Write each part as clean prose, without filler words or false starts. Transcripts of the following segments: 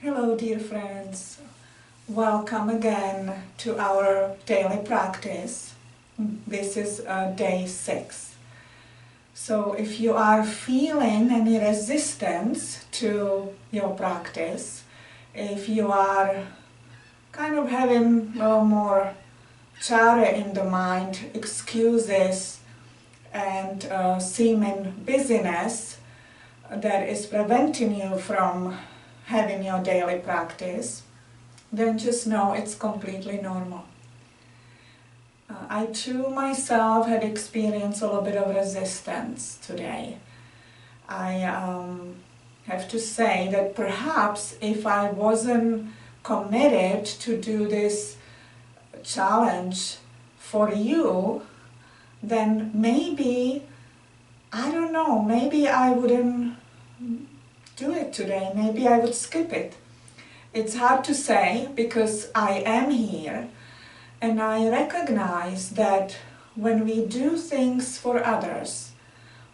Hello dear friends, welcome again to our daily practice. This is day 6. So if you are feeling any resistance to your practice, if you are kind of having a little more chatter in the mind, excuses and seeming busyness that is preventing you from having your daily practice, then just know it's completely normal. I too myself had experienced a little bit of resistance today. I have to say that perhaps if I wasn't committed to do this challenge for you, then maybe, I don't know, maybe I wouldn't do it today. Maybe I would skip it. It's hard to say because I am here and I recognize that when we do things for others,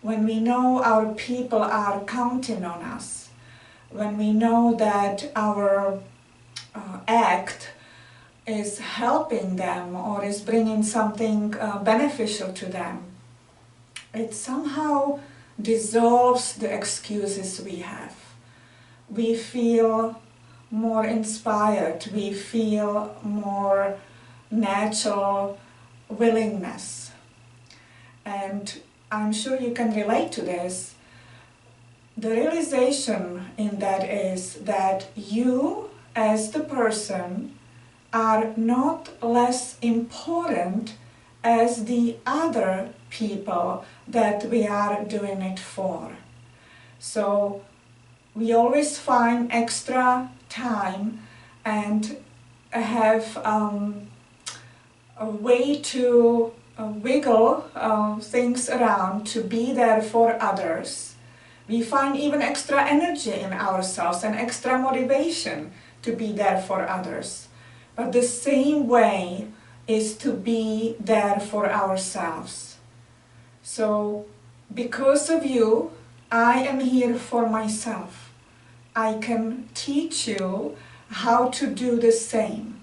when we know our people are counting on us, when we know that our act is helping them or is bringing something beneficial to them, it somehow dissolves the excuses we have. We feel more inspired, we feel more natural willingness. And I'm sure you can relate to this. The realization in that is that you, as the person, are not less important as the other people that we are doing it for. So we always find extra time and have a way to wiggle things around to be there for others. We find even extra energy in ourselves and extra motivation to be there for others. But the same way is to be there for ourselves. So, because of you, I am here for myself. I can teach you how to do the same.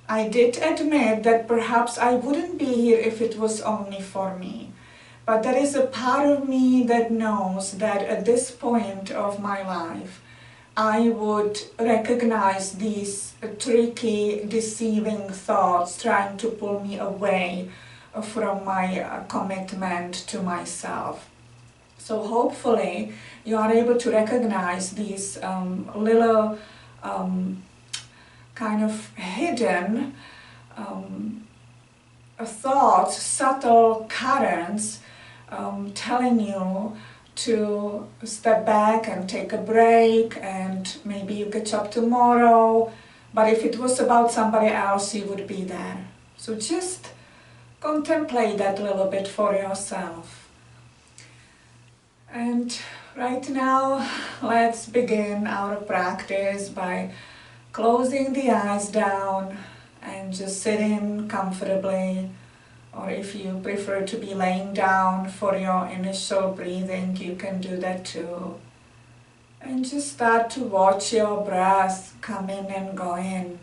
I did admit that perhaps I wouldn't be here if it was only for me. But there is a part of me that knows that at this point of my life, I would recognize these tricky, deceiving thoughts trying to pull me away from my commitment to myself. So hopefully you are able to recognize these little kind of hidden thoughts, subtle currents telling you to step back and take a break and maybe you catch up tomorrow. But if it was about somebody else, you would be there. So just contemplate that a little bit for yourself. And right now, let's begin our practice by closing the eyes down and just sitting comfortably. Or if you prefer to be laying down for your initial breathing, you can do that too. And just start to watch your breath come in and go in.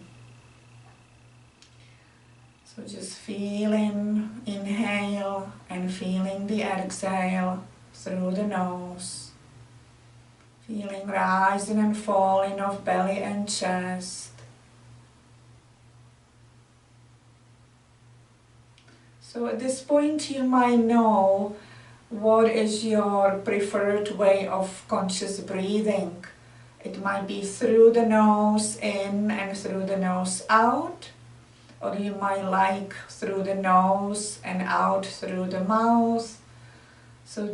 So just feeling inhale and feeling the exhale through the nose. Feeling rising and falling of belly and chest. So at this point you might know what is your preferred way of conscious breathing. It might be through the nose in and through the nose out, or you might like through the nose and out through the mouth. So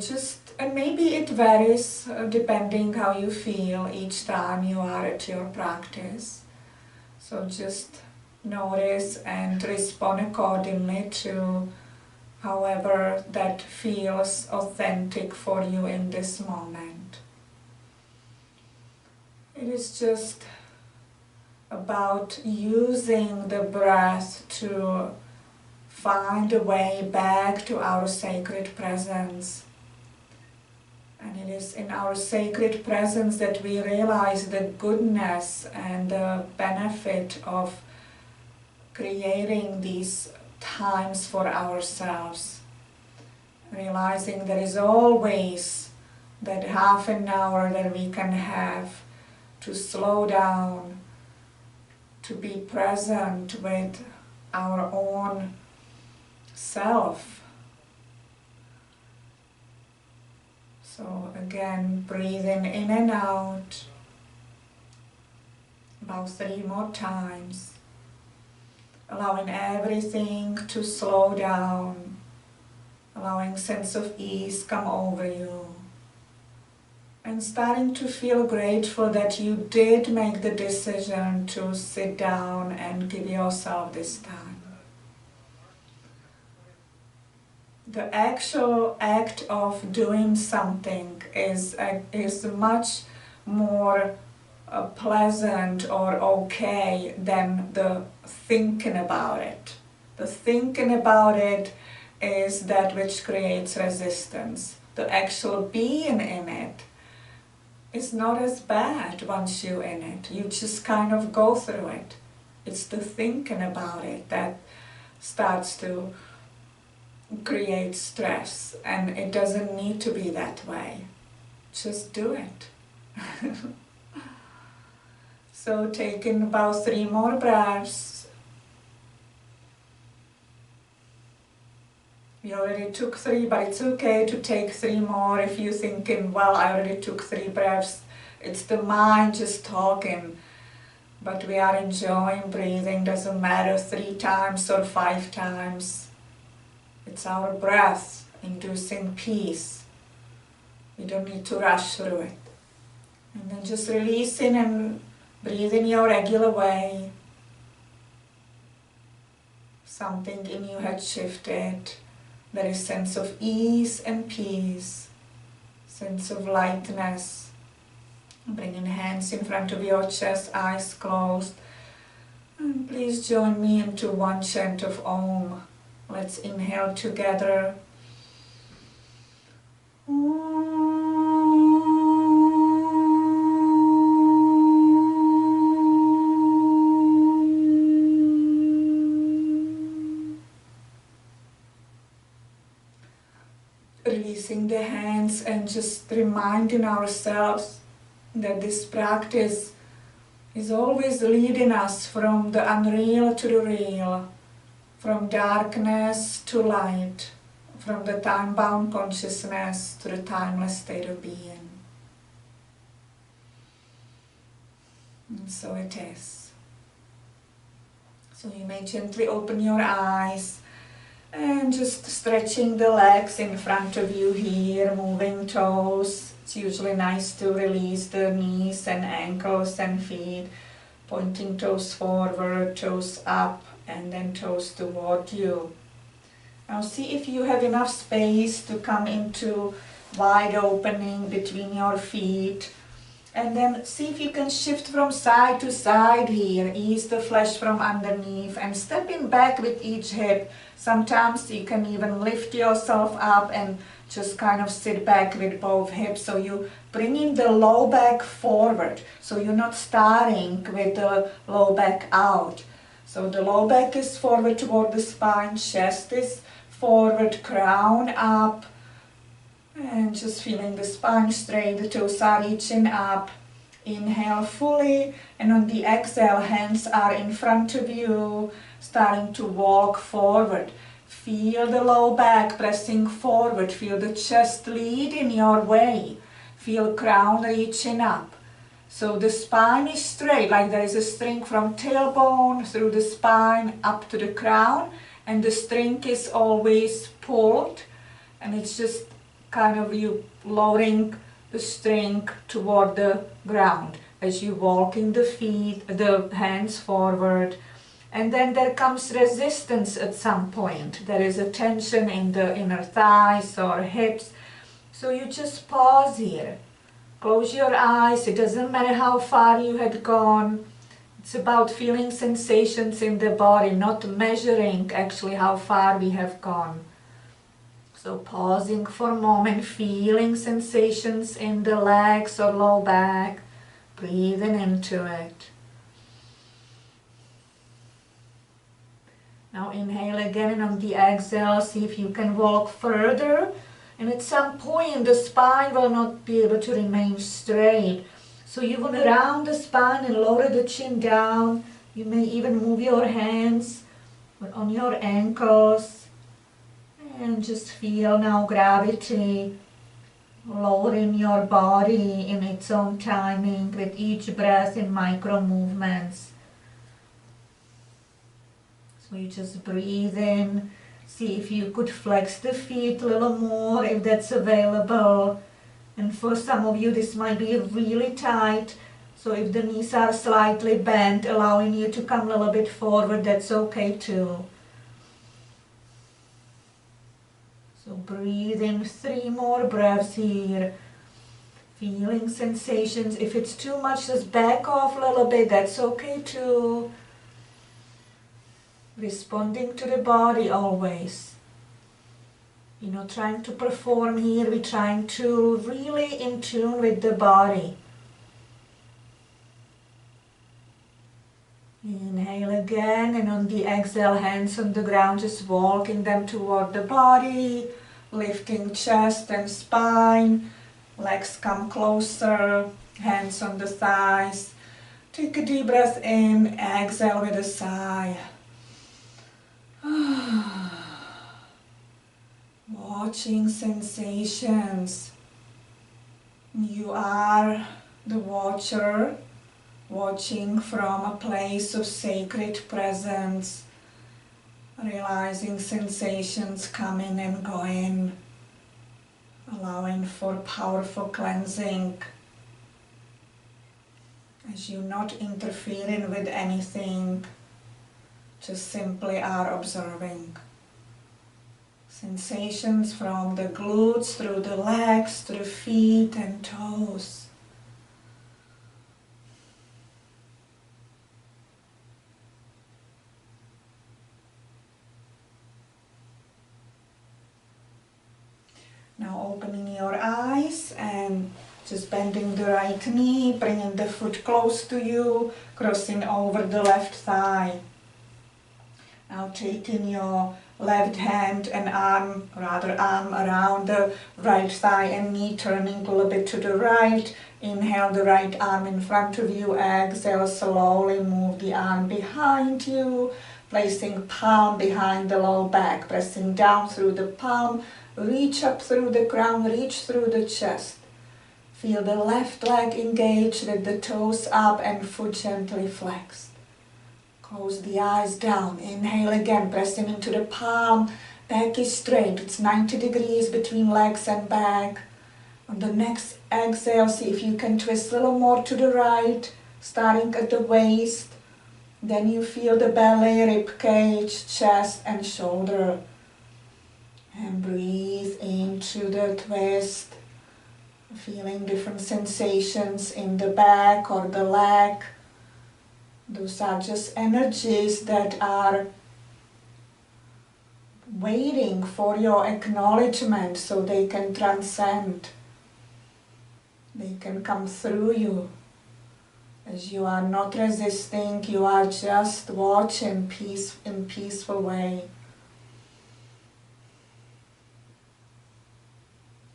and maybe it varies depending how you feel each time you are at your practice. So just notice and respond accordingly to however that feels authentic for you in this moment. It is just about using the breath to find a way back to our sacred presence. And it is in our sacred presence that we realize the goodness and the benefit of creating these times for ourselves. Realizing there is always that half an hour that we can have to slow down, to be present with our own self. So again, breathing in and out, about 3 more times, allowing everything to slow down, allowing sense of ease come over you, and starting to feel grateful that you did make the decision to sit down and give yourself this time. The actual act of doing something is much more pleasant or okay than the thinking about it. The thinking about it is that which creates resistance. The actual being in it is not as bad once you're in it. You just kind of go through it. It's the thinking about it that starts to create stress, and it doesn't need to be that way. Just do it. So taking about 3 more breaths. You already took 3, but it's okay to take 3 more if you're thinking, well, I already took 3 breaths. It's the mind just talking. But we are enjoying breathing, doesn't matter 3 times or 5 times. It's our breath inducing peace. We don't need to rush through it. And then just releasing and breathing your regular way. Something in you had shifted. There is sense of ease and peace, sense of lightness. Bringing hands in front of your chest, eyes closed. And please join me into one chant of Om. Let's inhale together. Releasing the hands and just reminding ourselves that this practice is always leading us from the unreal to the real, from darkness to light, from the time-bound consciousness to the timeless state of being. And so it is. So you may gently open your eyes and just stretching the legs in front of you here, moving toes. It's usually nice to release the knees and ankles and feet, pointing toes forward, toes up, and then toes toward you. Now see if you have enough space to come into wide opening between your feet. And then see if you can shift from side to side here. Ease the flesh from underneath and stepping back with each hip. Sometimes you can even lift yourself up and just kind of sit back with both hips. So you bringing the low back forward. So you're not starting with the low back out. So the low back is forward toward the spine, chest is forward, crown up, and just feeling the spine straight, the toes are reaching up. Inhale fully, and on the exhale, hands are in front of you, starting to walk forward. Feel the low back pressing forward, feel the chest leading your way, feel crown reaching up. So the spine is straight, like there is a string from tailbone through the spine up to the crown, and the string is always pulled, and it's just kind of you lowering the string toward the ground as you walking the feet, the hands forward. And then there comes resistance at some point. There is a tension in the inner thighs or hips. So you just pause here. Close your eyes. It doesn't matter how far you had gone. It's about feeling sensations in the body, not measuring actually how far we have gone. So pausing for a moment, feeling sensations in the legs or low back, breathing into it. Now inhale again, and on the exhale, see if you can walk further. And at some point, the spine will not be able to remain straight. So you will round the spine and lower the chin down. You may even move your hands on your ankles. And just feel now gravity lowering your body in its own timing with each breath in micro movements. So you just breathe in, see if you could flex the feet a little more if that's available. And for some of you this might be really tight, so if the knees are slightly bent, allowing you to come a little bit forward, that's okay too. So breathe in 3 more breaths here. Feeling sensations. If it's too much, just back off a little bit, that's okay too. Responding to the body always. You're not trying to perform here, we're trying to really in tune with the body. Inhale again, and on the exhale, hands on the ground, just walking them toward the body, lifting chest and spine, legs come closer, hands on the thighs. Take a deep breath in, exhale with a sigh. Watching sensations. You are the watcher, watching from a place of sacred presence, realizing sensations coming and going, allowing for powerful cleansing as you're not interfering with anything, just simply are observing. Sensations from the glutes, through the legs, through feet and toes. Now opening your eyes and just bending the right knee, bringing the foot close to you, crossing over the left thigh. Now taking your left hand and arm around the right thigh and knee, turning a little bit to the right. Inhale the right arm in front of you, exhale slowly, move the arm behind you, placing palm behind the low back, pressing down through the palm, reach up through the crown, reach through the chest. Feel the left leg engaged with the toes up and foot gently flexed. Close the eyes down. Inhale again, pressing into the palm. Back is straight. It's 90 degrees between legs and back. On the next exhale, see if you can twist a little more to the right, starting at the waist. Then you feel the belly, rib cage, chest and shoulder. And breathe into the twist. Feeling different sensations in the back or the leg. Those are just energies that are waiting for your acknowledgement so they can transcend. They can come through you. As you are not resisting, you are just watching in peaceful way.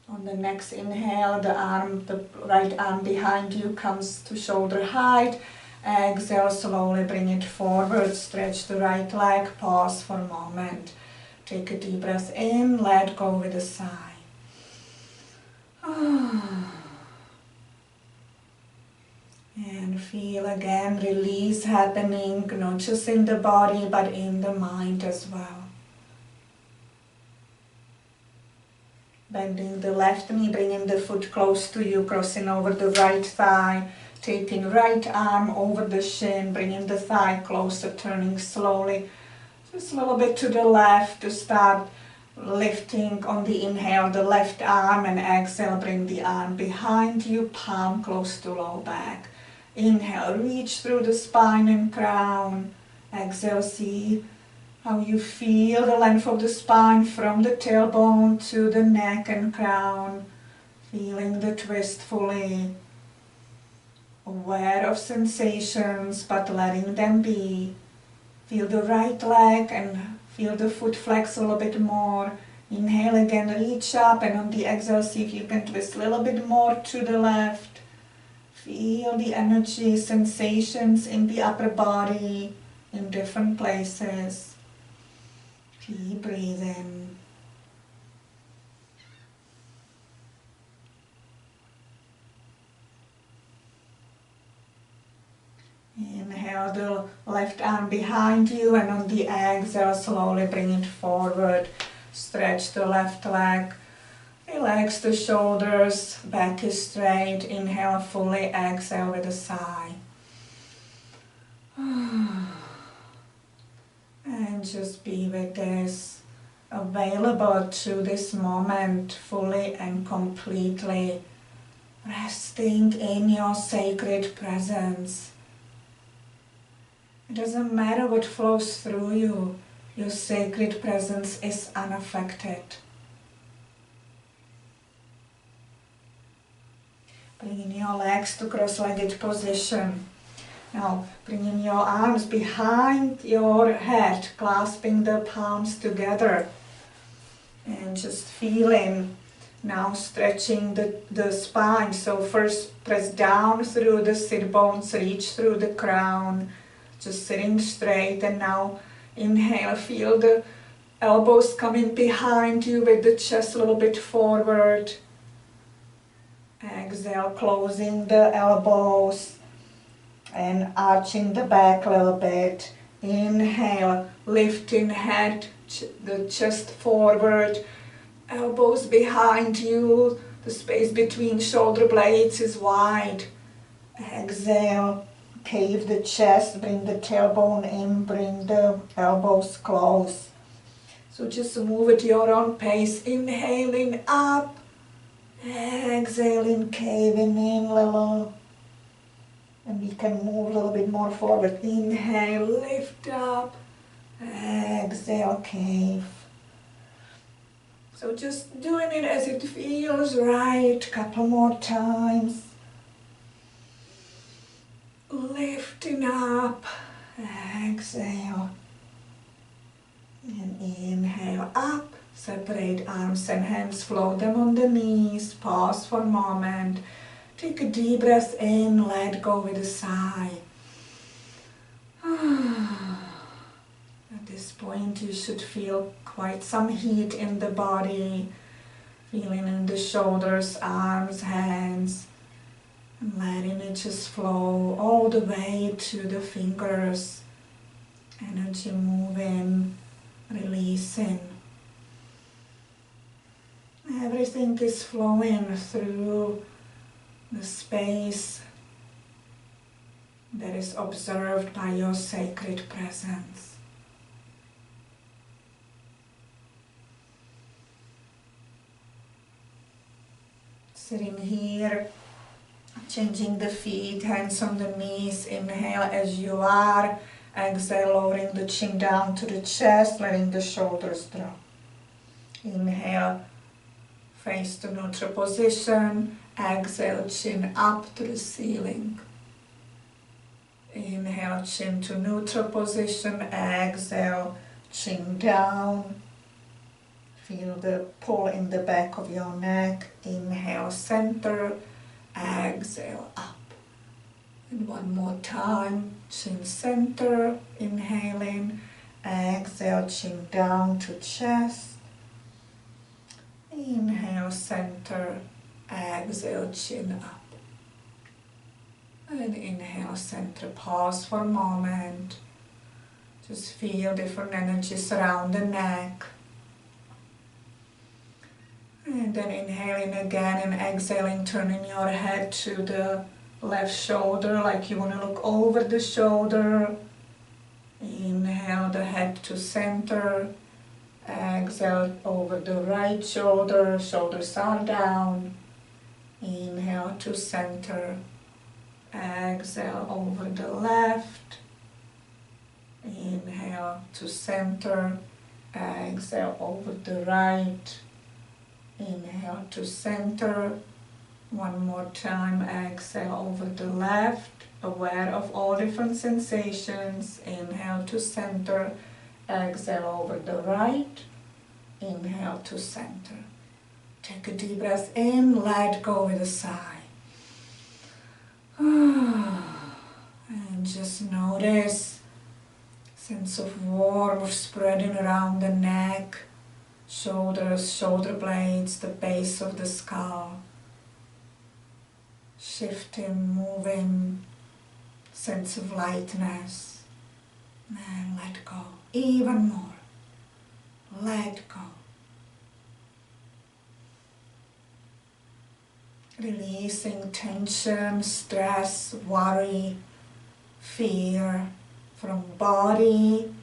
On the next inhale, the right arm behind you comes to shoulder height. Exhale, slowly bring it forward, stretch the right leg, pause for a moment. Take a deep breath in, let go with a sigh. And feel again release happening, not just in the body, but in the mind as well. Bending the left knee, bringing the foot close to you, crossing over the right thigh. Taking right arm over the shin, bringing the thigh closer, turning slowly, just a little bit to the left to start lifting on the inhale the left arm, and exhale, bring the arm behind you, palm close to low back. Inhale, reach through the spine and crown. Exhale, see how you feel the length of the spine from the tailbone to the neck and crown, feeling the twist fully, aware of sensations but letting them be. Feel the right leg and feel the foot flex a little bit more. Inhale again, reach up, and on the exhale see if you can twist a little bit more to the left. Feel the energy, sensations in the upper body in different places. Keep breathing. Inhale the left arm behind you, and on the exhale slowly bring it forward. Stretch the left leg. Relax the shoulders, back is straight. Inhale fully, exhale with a sigh. And just be with this, available to this moment fully and completely, resting in your sacred presence. It doesn't matter what flows through you, your sacred presence is unaffected. Bringing your legs to cross-legged position. Now, bringing your arms behind your head, clasping the palms together. And just feeling, now stretching the spine. So first press down through the sit bones, reach through the crown. Just sitting straight, and now inhale, feel the elbows coming behind you with the chest a little bit forward. Exhale, closing the elbows and arching the back a little bit. Inhale, lifting head, the chest forward, elbows behind you, the space between shoulder blades is wide. Exhale, cave the chest, bring the tailbone in, bring the elbows close. So just move at your own pace, inhaling up, exhaling, caving in a little. And we can move a little bit more forward. Inhale, lift up, exhale, cave. So just doing it as it feels right, couple more times. Lifting up, exhale, and inhale up, separate arms and hands, float them on the knees, pause for a moment, take a deep breath in, let go with a sigh. At this point you should feel quite some heat in the body, feeling in the shoulders, arms, hands. And letting it just flow all the way to the fingers. Energy moving, releasing. Everything is flowing through the space that is observed by your sacred presence. Sitting here, changing the feet, hands on the knees, inhale as you are, exhale, lowering the chin down to the chest, letting the shoulders drop. Inhale, face to neutral position, exhale, chin up to the ceiling. Inhale, chin to neutral position, exhale, chin down. Feel the pull in the back of your neck. Inhale, center. Exhale, up. And one more time, chin center, inhaling, exhale, chin down to chest. Inhale, center, exhale, chin up. And inhale, center, pause for a moment. Just feel different energies around the neck. And then inhaling again and exhaling, turning your head to the left shoulder like you want to look over the shoulder. Inhale the head to center. Exhale over the right shoulder, shoulders are down. Inhale to center. Exhale over the left. Inhale to center, exhale over the right. Inhale to center. One more time, exhale over the left, aware of all different sensations. Inhale to center, exhale over the right. Inhale to center. Take a deep breath in, let go with a sigh. And just notice sense of warmth spreading around the neck, shoulders, shoulder blades, the base of the skull. Shifting, moving, sense of lightness. And let go. Even more. Let go. Releasing tension, stress, worry, fear from body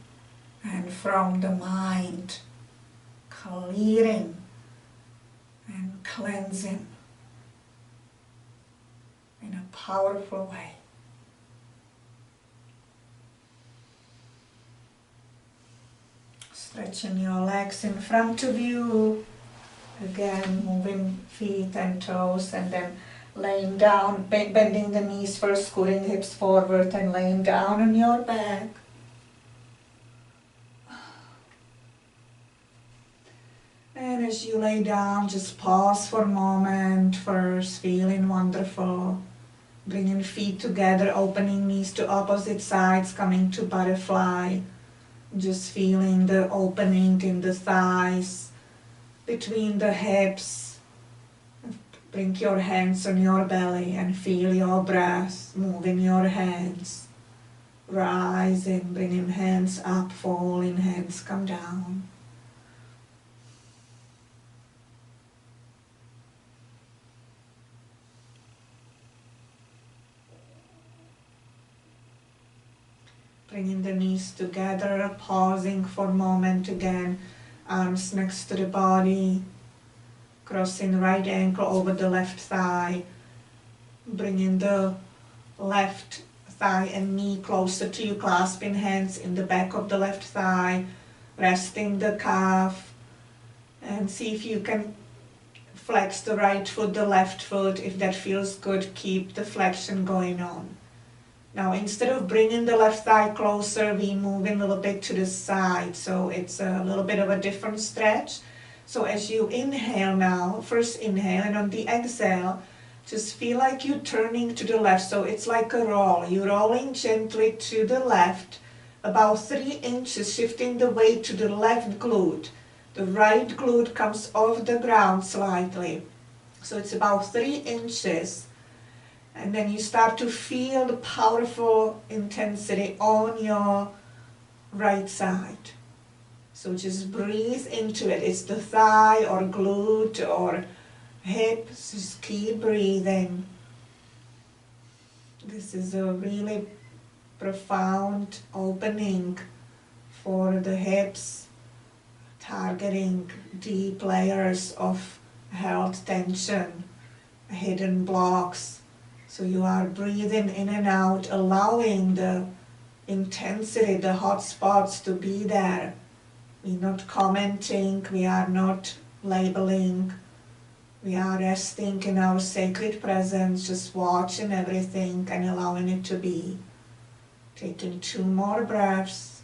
and from the mind. Clearing and cleansing in a powerful way. Stretching your legs in front of you. Again, moving feet and toes, and then laying down, bending the knees first, scooting the hips forward and laying down on your back. And as you lay down, just pause for a moment first, feeling wonderful. Bringing feet together, opening knees to opposite sides, coming to butterfly. Just feeling the opening in the thighs, between the hips. Bring your hands on your belly and feel your breath, moving your hands. Rising, bringing hands up, falling, hands come down. Bringing the knees together, pausing for a moment again, arms next to the body, crossing the right ankle over the left thigh, bringing the left thigh and knee closer to you, clasping hands in the back of the left thigh, resting the calf, and see if you can flex the right foot, the left foot. If that feels good, keep the flexion going on. Now, instead of bringing the left thigh closer, we move in a little bit to the side, so it's a little bit of a different stretch. So as you inhale now, first inhale, and on the exhale, just feel like you're turning to the left, so it's like a roll. You're rolling gently to the left, about 3 inches, shifting the weight to the left glute. The right glute comes off the ground slightly, so it's about 3 inches. And then you start to feel the powerful intensity on your right side. So just breathe into it. It's the thigh or glute or hip. Just keep breathing. This is a really profound opening for the hips, targeting deep layers of held tension, hidden blocks. So you are breathing in and out, allowing the intensity, the hot spots to be there. We're not commenting, we are not labeling, we are resting in our sacred presence, just watching everything and allowing it to be. Taking 2 more breaths.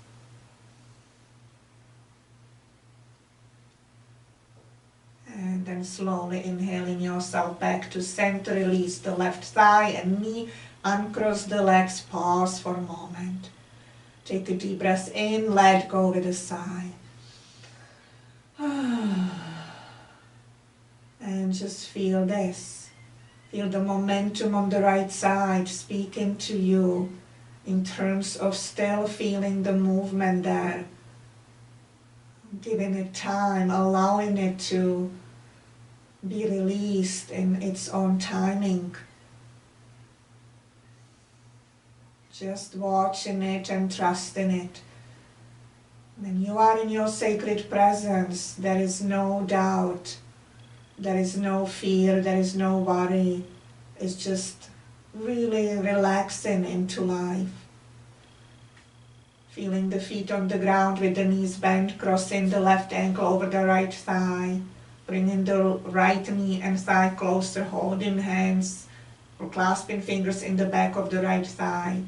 And then slowly inhaling yourself back to center, release the left thigh and knee, uncross the legs, pause for a moment. Take a deep breath in, let go with a sigh. And just feel this. Feel the momentum on the right side speaking to you in terms of still feeling the movement there. Giving it time, allowing it to be released in its own timing. Just watching it and trusting it. When you are in your sacred presence, there is no doubt, there is no fear, there is no worry. It's just really relaxing into life. Feeling the feet on the ground with the knees bent, crossing the left ankle over the right thigh, bringing the right knee and thigh closer, holding hands or clasping fingers in the back of the right thigh,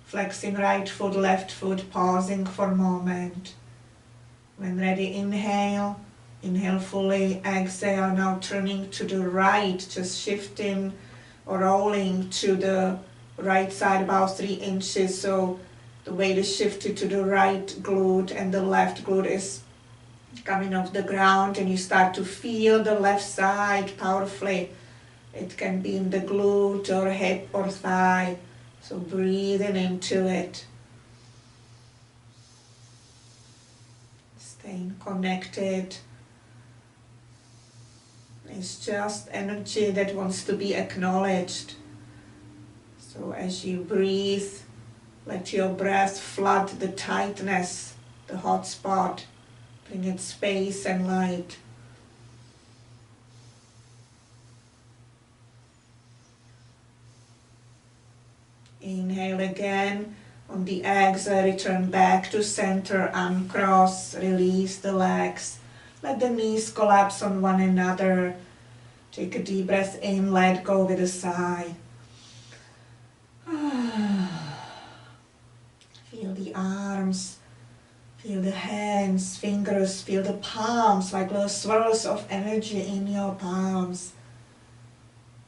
flexing right foot, left foot, pausing for a moment. When ready, inhale, inhale fully, exhale, now turning to the right, just shifting or rolling to the right side about 3 inches, so the weight is shifted to the right glute and the left glute is coming off the ground, and you start to feel the left side powerfully. It can be in the glute or hip or thigh, so breathing into it. Staying connected. It's just energy that wants to be acknowledged. So as you breathe, let your breath flood the tightness, the hot spot, bring it space and light. Inhale again. On the exhale, return back to center, uncross, release the legs. Let the knees collapse on one another. Take a deep breath in, let go with a sigh. Feel the arms, feel the hands, fingers, feel the palms like little swirls of energy in your palms.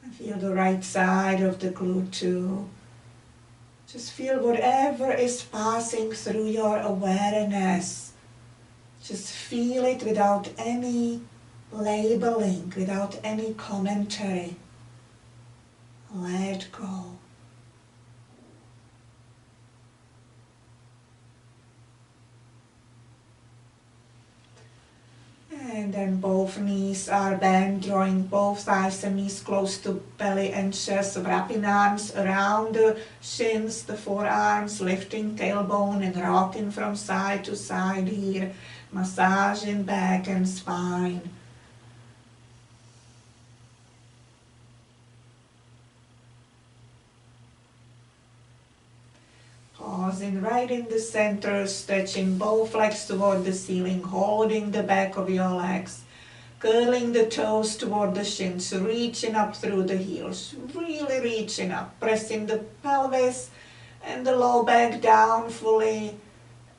And feel the right side of the glute too. Just feel whatever is passing through your awareness. Just feel it without any labeling, without any commentary. Let go. And then both knees are bent, drawing both thighs and knees close to belly and chest, wrapping arms around the shins, the forearms, lifting tailbone and rocking from side to side here, massaging back and spine. Pausing right in the center, stretching both legs toward the ceiling, holding the back of your legs, curling the toes toward the shins, reaching up through the heels, really reaching up, pressing the pelvis and the low back down fully,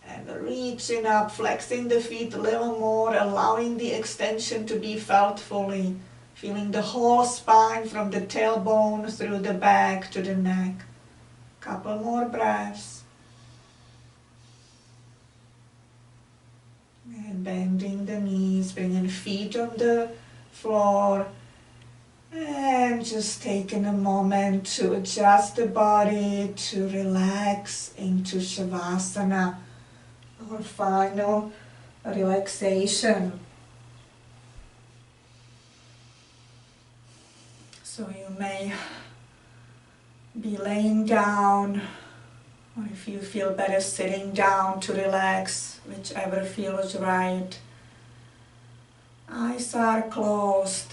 and reaching up, flexing the feet a little more, allowing the extension to be felt fully, feeling the whole spine from the tailbone through the back to the neck. Couple more breaths. And bending the knees, bringing feet on the floor. And just taking a moment to adjust the body, to relax into Shavasana, our final relaxation. So you may be laying down, or if you feel better sitting down to relax, whichever feels right. Eyes are closed.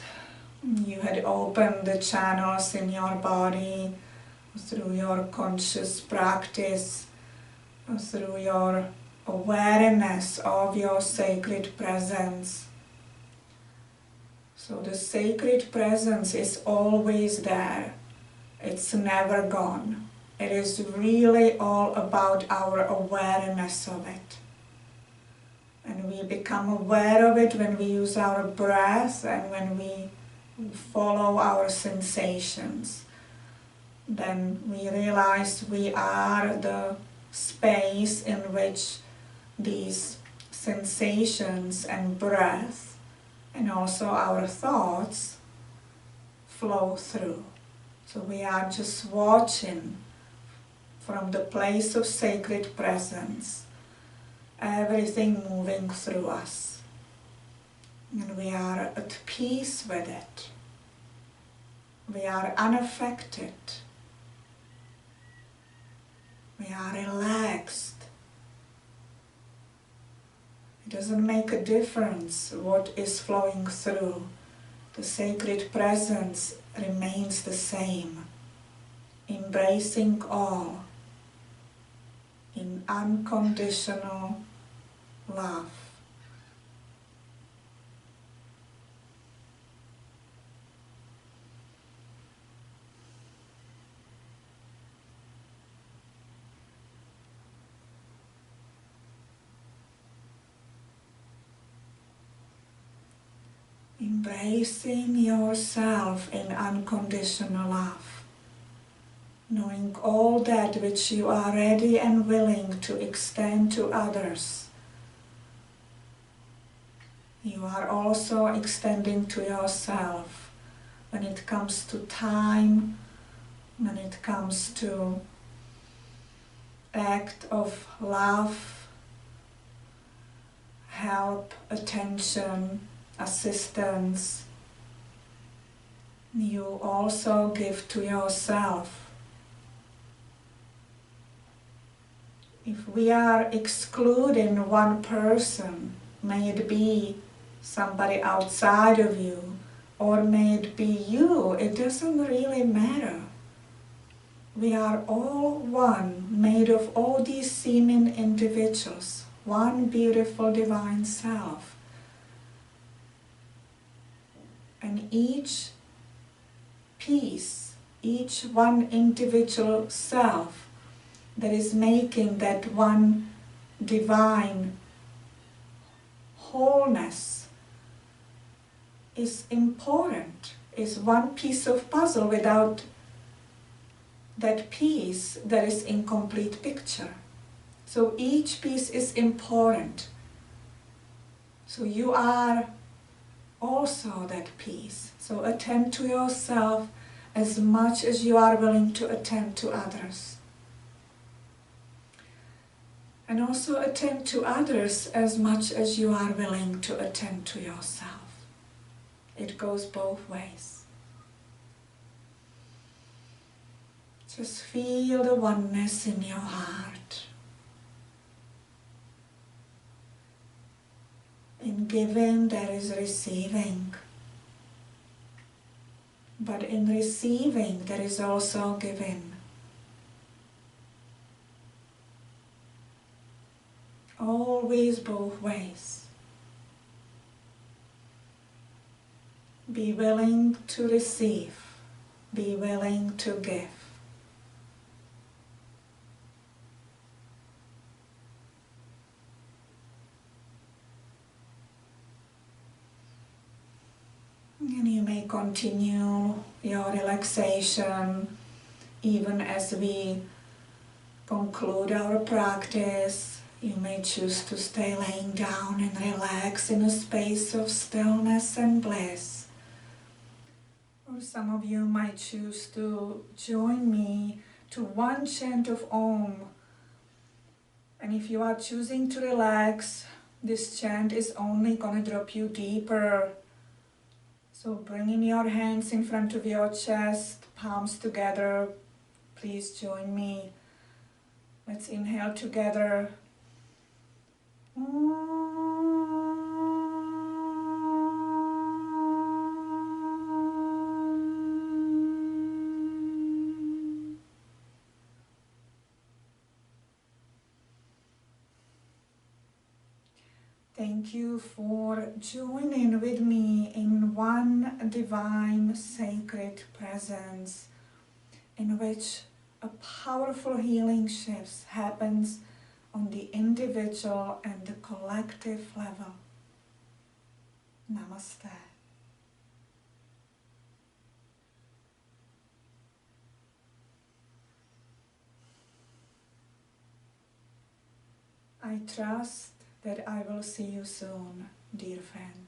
You had opened the channels in your body through your conscious practice, through your awareness of your sacred presence. So the sacred presence is always there. It's never gone. It is really all about our awareness of it. And we become aware of it when we use our breath and when we follow our sensations. Then we realize we are the space in which these sensations and breath and also our thoughts flow through. So we are just watching from the place of sacred presence, everything moving through us. And we are at peace with it. We are unaffected. We are relaxed. It doesn't make a difference what is flowing through. The sacred presence remains the same, embracing all. in unconditional love. Embracing yourself in unconditional love, knowing all that which you are ready and willing to extend to others. You are also extending to yourself when it comes to time, when it comes to act of love, help, attention, assistance. You also give to yourself. If we are excluding one person, may it be somebody outside of you, or may it be you, it doesn't really matter. We are all one, made of all these seeming individuals, one beautiful divine self. And each piece, each one individual self that is making that one divine wholeness is important, is one piece of puzzle. Without that piece, there is incomplete picture. So each piece is important. So you are also that piece. So attend to yourself as much as you are willing to attend to others. And also attend to others as much as you are willing to attend to yourself. It goes both ways. Just feel the oneness in your heart. In giving, there is receiving. But in receiving, there is also giving. Always both ways. Be willing to receive. Be willing to give. And you may continue your relaxation even as we conclude our practice. You may choose to stay laying down and relax in a space of stillness and bliss. Or some of you might choose to join me to one chant of Om. And if you are choosing to relax, this chant is only going to drop you deeper. So bringing your hands in front of your chest, palms together, please join me. Let's inhale together. Thank you for joining with me in one divine sacred presence in which a powerful healing shift happens on the individual and the collective level. Namaste. I trust that I will see you soon, dear friends.